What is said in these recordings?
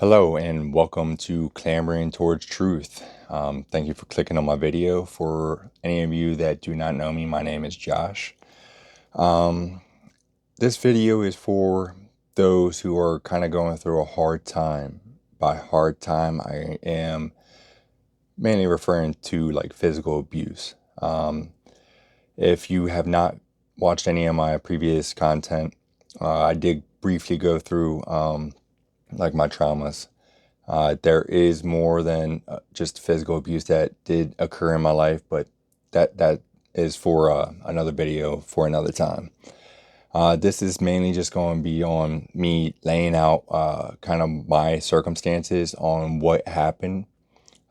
Hello and welcome to Clamoring Towards Truth. Thank you for clicking on my video. For any of you that do not know me, my name is Josh. Um, this video is for those who are kind of going through a hard time. By hard time, I am mainly referring to like physical abuse. If you have not watched any of my previous content, I did briefly go through like my traumas. There is more than just physical abuse that did occur in my life, but that is for another video for another time. This is mainly just going to be on me laying out kind of my circumstances on what happened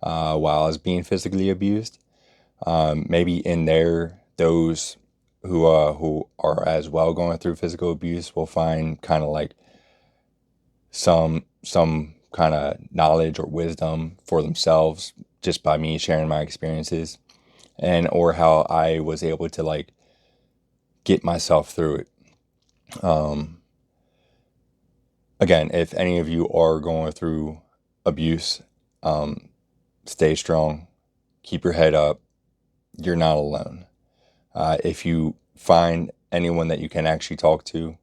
while I was being physically abused. Maybe in there, those who are as well going through physical abuse will find kind of like some kind of knowledge or wisdom for themselves just by me sharing my experiences and or how I was able to like get myself through it. Again, if any of you are going through abuse, stay strong, keep your head up. You're not alone. If you find anyone that you can actually talk to,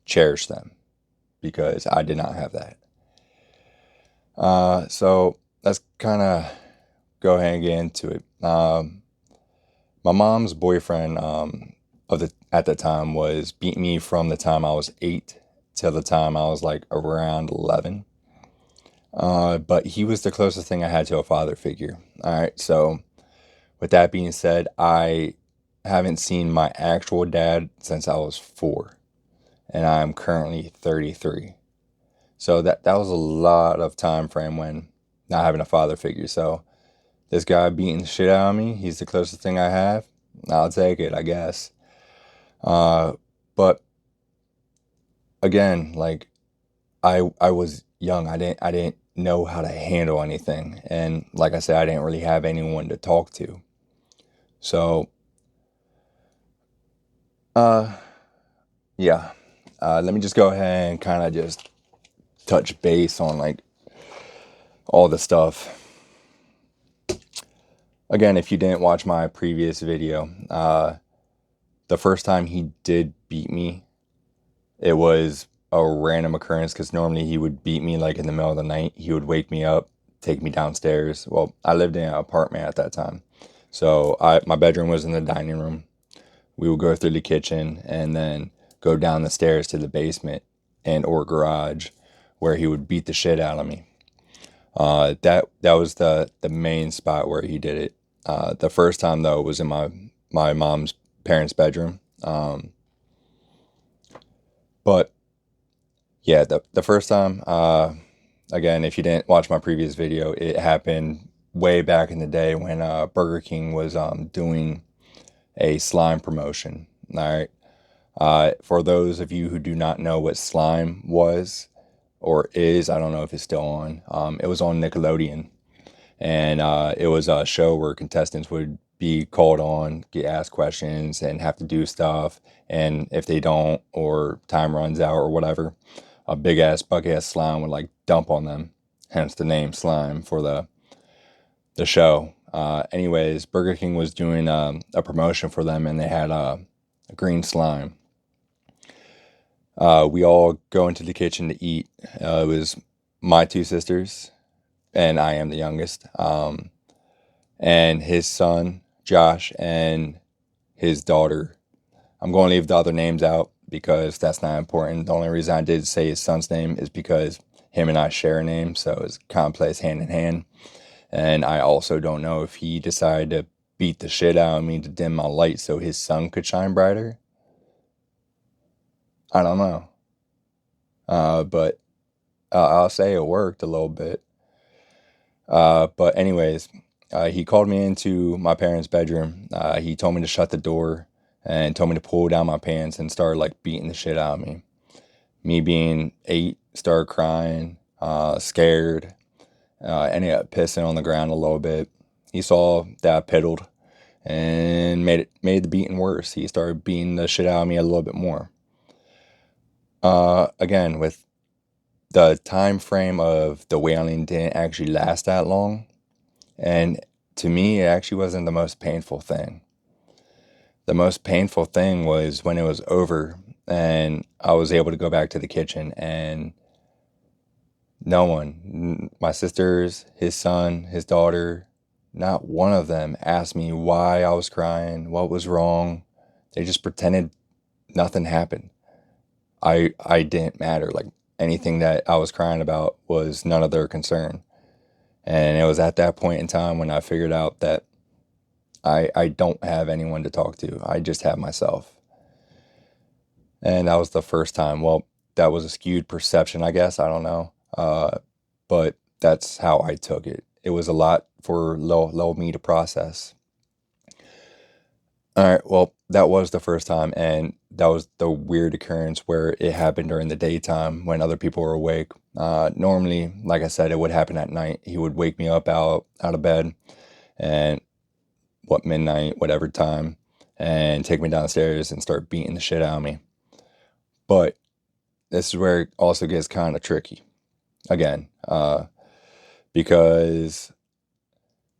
cherish them because I did not have that. So let's kind of go ahead and get into it. My mom's boyfriend at the time was beating me from the time I was 8 till the time I was like around 11. But he was the closest thing I had to a father figure. All right, so with that being said, I haven't seen my actual dad since I was 4, and I'm currently 33. So that was a lot of time frame when not having a father figure. So this guy beating the shit out of me, he's the closest thing I have. I'll take it, I guess. But again, like I was young. I didn't know how to handle anything. And like I said, I didn't really have anyone to talk to. So uh yeah. Let me just go ahead and kind of just touch base on like all the stuff. Again, if you didn't watch my previous video, the first time he did beat me, it was a random occurrence because normally he would beat me like in the middle of the night. He would wake me up, take me downstairs. Well, I lived in an apartment at that time. So my bedroom was in the dining room. We would go through the kitchen and then go down the stairs to the basement and or garage where he would beat the shit out of me. That was the main spot where he did it. The first time though was in my mom's parents' bedroom. But yeah, the first time, again, if you didn't watch my previous video, it happened way back in the day when Burger King was doing a slime promotion. All right. For those of you who do not know what slime was or is, I don't know if it's still on. It was on Nickelodeon, and it was a show where contestants would be called on, get asked questions, and have to do stuff. And if they don't, or time runs out, or whatever, a big ass bucket of slime would like dump on them. Hence the name slime for the show. Anyways, Burger King was doing a promotion for them, and they had a green slime. We all go into the kitchen to eat. It was my two sisters, and I am the youngest. And his son, Josh, and his daughter. I'm going to leave the other names out because that's not important. The only reason I did say his son's name is because him and I share a name, so it's kind of plays hand in hand. And I also don't know if he decided to beat the shit out of me to dim my light so his sun could shine brighter. I don't know. But I'll say it worked a little bit. But anyways, he called me into my parents' bedroom. He told me to shut the door and told me to pull down my pants and started like beating the shit out of me. Me being 8, started crying, scared, ended up pissing on the ground a little bit. He saw that I piddled and made the beating worse. He started beating the shit out of me a little bit more. Again, with the time frame of the wailing didn't actually last that long. And to me, it actually wasn't the most painful thing. The most painful thing was when it was over and I was able to go back to the kitchen, and no one, my sisters, his son, his daughter, not one of them asked me why I was crying, what was wrong. They just pretended nothing happened. I didn't matter. Like, anything that I was crying about was none of their concern. And it was at that point in time when I figured out that I don't have anyone to talk to. I just have myself. And that was the first time. Well, that was a skewed perception, I guess. I don't know. But that's how I took it. It was a lot for low me to process. All right, well, that was the first time, and that was the weird occurrence where it happened during the daytime when other people were awake. Normally, like I said, it would happen at night. He would wake me up out of bed, and what, midnight, whatever time, and take me downstairs and start beating the shit out of me. But this is where it also gets kind of tricky again, because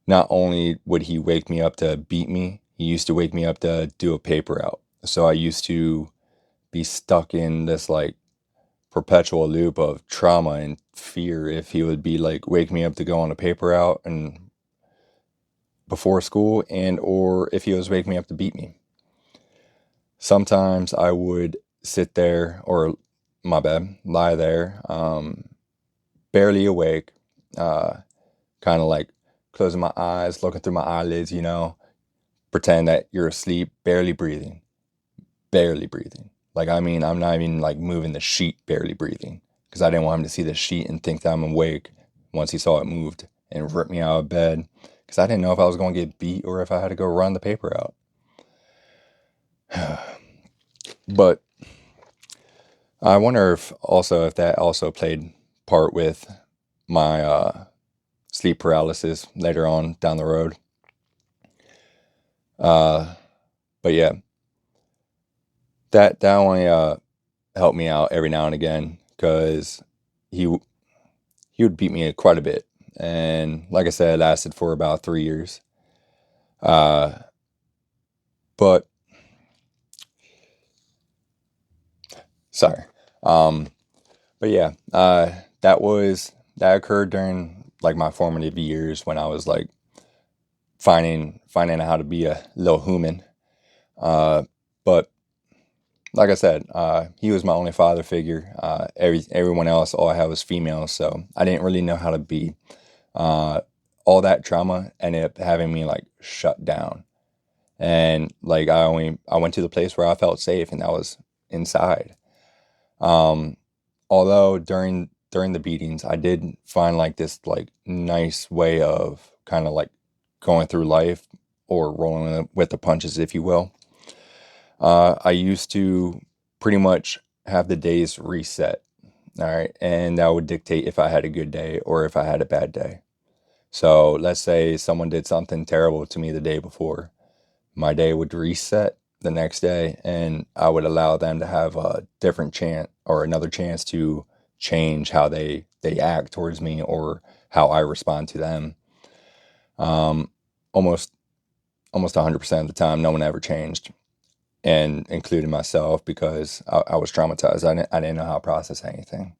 not only would he wake me up to beat me, he used to wake me up to do a paper out. So I used to be stuck in this like perpetual loop of trauma and fear if he would be like wake me up to go on a paper out and before school, and or if he was waking me up to beat me. Sometimes I would sit there, or my bed, lie there, barely awake, kind of like closing my eyes, looking through my eyelids, pretend that you're asleep, barely breathing, barely breathing. Like, I mean, I'm not even like moving the sheet, barely breathing, because I didn't want him to see the sheet and think that I'm awake once he saw it moved and rip me out of bed, because I didn't know if I was going to get beat or if I had to go run the paper out. But I wonder if that also played part with my sleep paralysis later on down the road. Uh, but yeah, that only helped me out every now and again, because he he would beat me quite a bit, and like I said, it lasted for about 3 years. Uh, but sorry, um, but yeah, that occurred during like my formative years when I was like finding out how to be a little human. Uh, but like I said, he was my only father figure. Everyone else, all I had was females, so I didn't really know how to be. Uh, all that trauma ended up having me like shut down, and like I went to the place where I felt safe, and that was inside. Um, Although during the beatings, I did find like this like nice way of kind of like going through life, or rolling with the punches, if you will. I used to pretty much have the days reset. All right. And that would dictate if I had a good day or if I had a bad day. So let's say someone did something terrible to me the day before, my day would reset the next day, and I would allow them to have a different chance or another chance to change how they act towards me or how I respond to them. Um, almost almost 100% of the time, no one ever changed, and including myself, because I was traumatized. I didn't know how to process anything.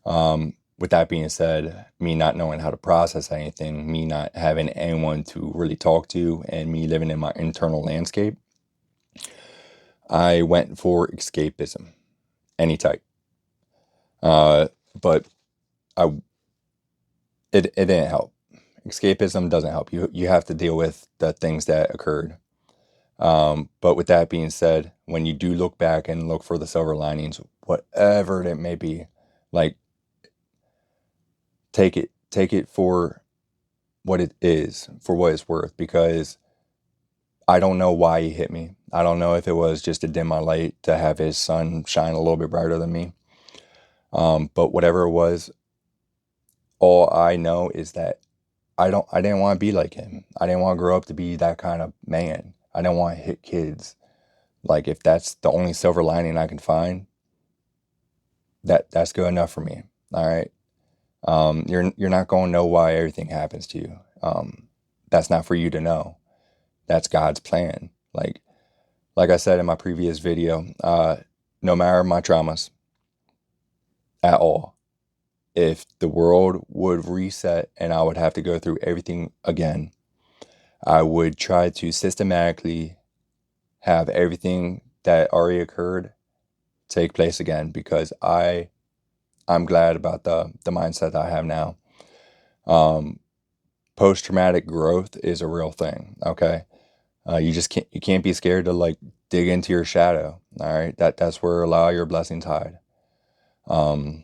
With that being said, me not knowing how to process anything, me not having anyone to really talk to, and me living in my internal landscape, I went for escapism, any type. Uh, but I it didn't help. Escapism doesn't help. You have to deal with the things that occurred. But with that being said, when you do look back and look for the silver linings, whatever it may be, like, take it for what it is, for what it's worth, because I don't know why he hit me. I don't know if it was just to dim my light to have his sun shine a little bit brighter than me. But whatever it was, all I know is that I didn't want to be like him. I didn't want to grow up to be that kind of man. I didn't want to hit kids. Like, if that's the only silver lining I can find, that's good enough for me. All right. You're not going to know why everything happens to you. That's not for you to know. That's God's plan. Like I said in my previous video, no matter my traumas at all, if the world would reset and I would have to go through everything again, I would try to systematically have everything that already occurred take place again, because I'm glad about the mindset that I have now. Post-traumatic growth is a real thing. Okay. You can't be scared to like dig into your shadow. All right. That's where a lot of your blessings hide. Um,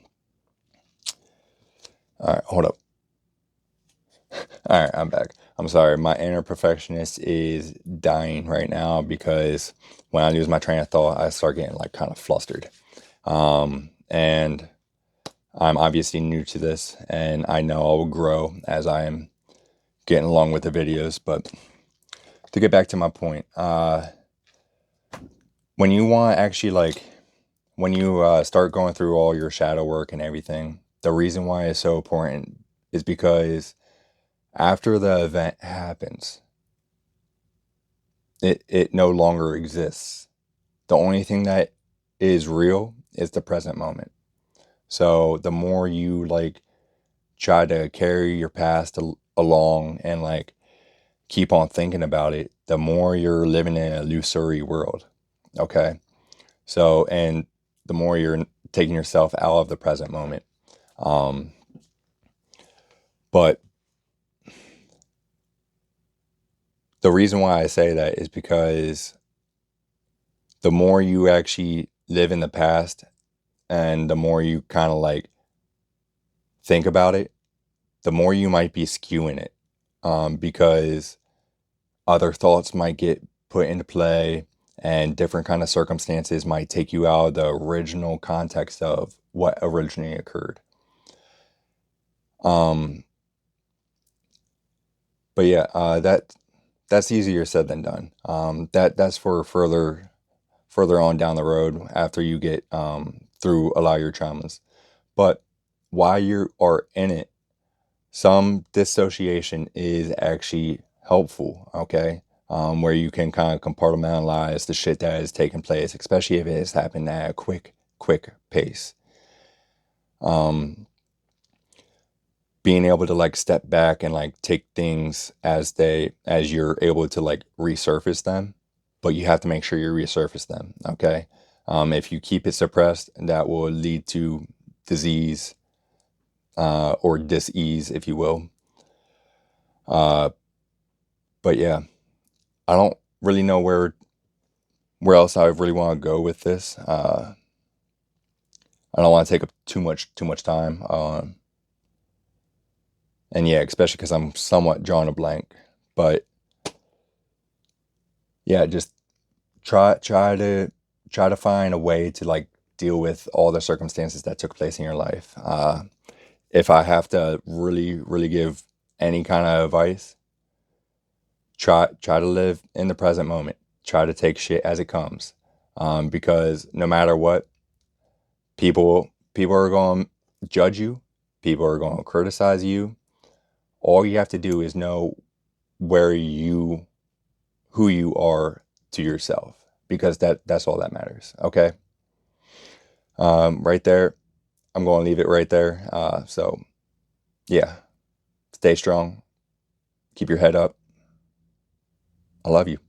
all right, hold up. All right, I'm back. I'm sorry. My inner perfectionist is dying right now because when I lose my train of thought, I start getting like kind of flustered. And I'm obviously new to this, and I know I will grow as I am getting along with the videos. But to get back to my point, when you want actually like when you start going through all your shadow work and everything, the reason why it's so important is because after the event happens, it no longer exists. The only thing that is real is the present moment. So the more you like try to carry your past along and like keep on thinking about it, the more you're living in an illusory world. Okay. So, and the more you're taking yourself out of the present moment. Um, but the reason why I say that is because the more you actually live in the past and the more you kind of like think about it, the more you might be skewing it, because other thoughts might get put into play and different kind of circumstances might take you out of the original context of what originally occurred. Um, but yeah, that's easier said than done. That's for further on down the road after you get through a lot of your traumas. But while you are in it, some dissociation is actually helpful, okay? Where you can kind of compartmentalize the shit that is taking place, especially if it has happened at a quick pace. Um, Being able to like step back and like take things as you're able to like resurface them, but you have to make sure you resurface them, okay? If you keep it suppressed, that will lead to disease, or dis-ease, if you will. Uh, but yeah, I don't really know where else I really want to go with this. I don't want to take up too much time. And yeah, especially because I'm somewhat drawing a blank. But yeah, just try to find a way to like deal with all the circumstances that took place in your life. If I have to really give any kind of advice, try to live in the present moment. Try to take shit as it comes, because no matter what, people are going to judge you. People are going to criticize you. All you have to do is know where you who you are to yourself, because that's all that matters. Okay. Right there. I'm going to leave it right there. So yeah, stay strong. Keep your head up. I love you.